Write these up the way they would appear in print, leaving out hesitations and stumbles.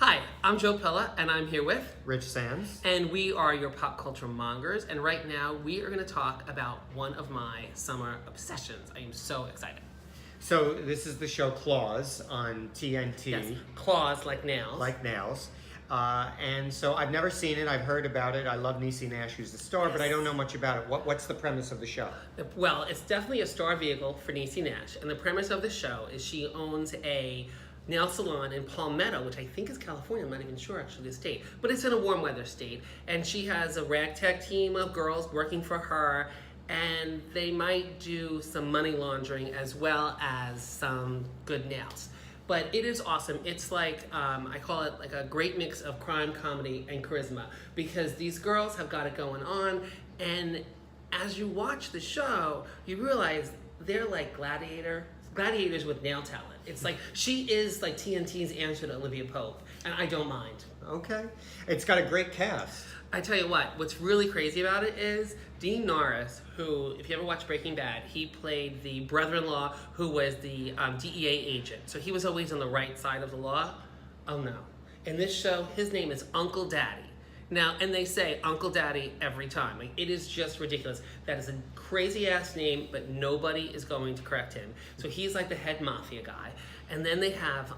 Hi, I'm Joe Pella, and I'm here with Rich Sands. and we are your pop culture mongers. And right now, we are going to talk about one of my summer obsessions. I am so excited. So this is the show Claws on TNT. Yes, claws like nails. Like nails. And so I've never seen it. I've heard about it. I love Niecy Nash, who's the star, but I don't know much about it. What's the premise of the show? Well, it's definitely a star vehicle for Niecy Nash, and the premise of the show is she owns a nail salon in Palmetto, which I think is California. I'm not even sure actually the state, but it's in a warm weather state. And she has a ragtag team of girls working for her, and they might do some money laundering as well as some good nails. But it is awesome. It's like, I call it like a great mix of crime, comedy, and charisma, because these girls have got it going on, and as you watch the show, you realize they're like gladiators with nail talent. It's like she is like TNT's answer to Olivia Pope, and I don't mind. Okay. It's got a great cast. I tell you what's really crazy about it is Dean Norris, who, if you ever watch Breaking Bad, he played the brother-in-law who was the DEA agent. So he was always on the right side of the law. Oh no. In this show, his name is Uncle Daddy. Now, and they say Uncle Daddy every time. Like, it is just ridiculous. That is a crazy ass name, but nobody is going to correct him. So he's like the head mafia guy. And then they have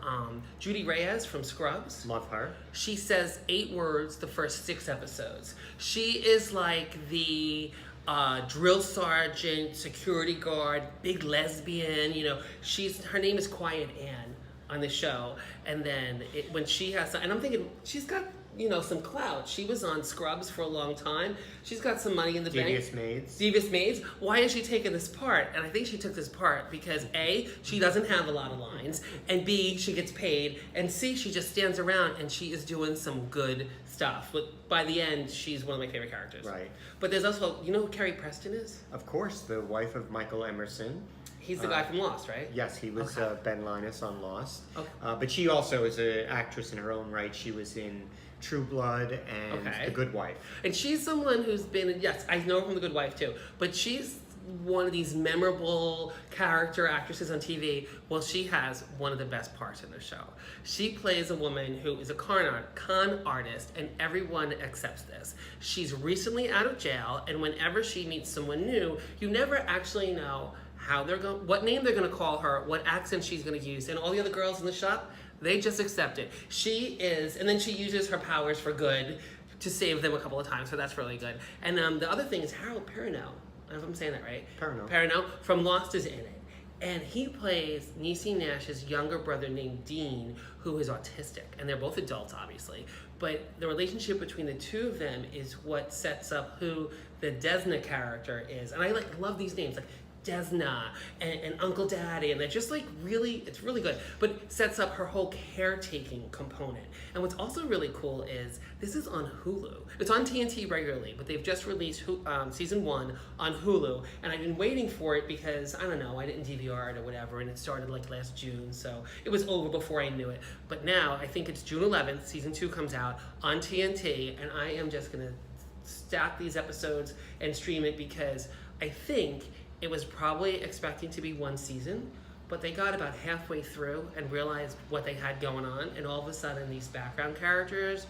Judy Reyes from Scrubs. Love her. She says 8 words the first 6 episodes. She is like the drill sergeant, security guard, big lesbian. You know, her name is Quiet Anne on the show. And then when she has, and I'm thinking she's got, you know, some clout. She was on Scrubs for a long time. She's got some money in the Devious bank. Maids. Devious Maids. Why is she taking this part? And I think she took this part because A, she doesn't have a lot of lines, and B, she gets paid, and C, she just stands around and she is doing some good stuff. But by the end, she's one of my favorite characters. Right. But there's also, you know who Carrie Preston is? Of course, the wife of Michael Emerson. He's the guy from Lost, right? Yes, he was Okay. Ben Linus on Lost. Okay. But she also is an actress in her own right. She was in True Blood and Okay. The Good Wife. And she's someone who's been, yes, I know her from The Good Wife too, but she's one of these memorable character actresses on TV. Well, she has one of the best parts in the show. She plays a woman who is a con artist, and everyone accepts this. She's recently out of jail, and whenever she meets someone new, you never actually know what name they're going to call her, what accent she's going to use, and all the other girls in the shop, they just accept it. She is, and then she uses her powers for good to save them a couple of times, so that's really good. And the other thing is Harold Perrineau. I don't know if I'm saying that right. Perrineau from Lost is in it. And he plays Niecy Nash's younger brother named Dean, who is autistic. And they're both adults, obviously. But the relationship between the two of them is what sets up who the Desna character is. And I love these names. Like Desna and Uncle Daddy, and they're just like it's really good, but it sets up her whole caretaking component. And what's also really cool is this is on Hulu. It's on TNT regularly, but they've just released season 1 on Hulu, and I've been waiting for it because, I don't know, I didn't DVR it or whatever, and it started like last June, so it was over before I knew it. But now, I think it's June 11th, season 2 comes out on TNT, and I am just gonna stack these episodes and stream it because I think it was probably expecting to be 1 season, but they got about halfway through and realized what they had going on, and all of a sudden these background characters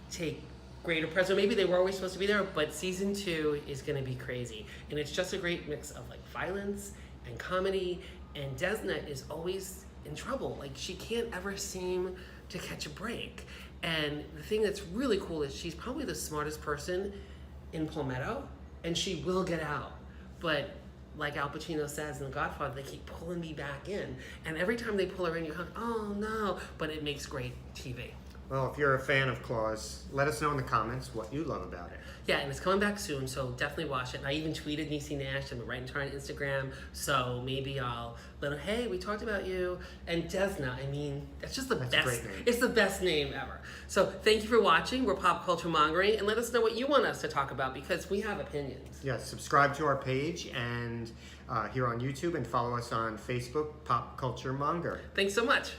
take greater presence. Maybe they were always supposed to be there, but season 2 is going to be crazy. And it's just a great mix of like violence and comedy, and Desna is always in trouble. Like, she can't ever seem to catch a break. And the thing that's really cool is she's probably the smartest person in Palmetto, and she will get out. But like Al Pacino says in The Godfather, they keep pulling me back in. And every time they pull her in, you're like, oh no, but it makes great TV. Well, if you're a fan of Claws, let us know in the comments what you love about it. Yeah, and it's coming back soon, so definitely watch it. And I even tweeted Niecy Nash and writing to her on Instagram, so maybe I'll let her, hey, we talked about you. And Desna, I mean, that's just that's best. A great name. It's the best name ever. So thank you for watching. We're Pop Culture Mongering, and let us know what you want us to talk about, because we have opinions. Yes, subscribe to our page and here on YouTube, and follow us on Facebook, Pop Culture Monger. Thanks so much.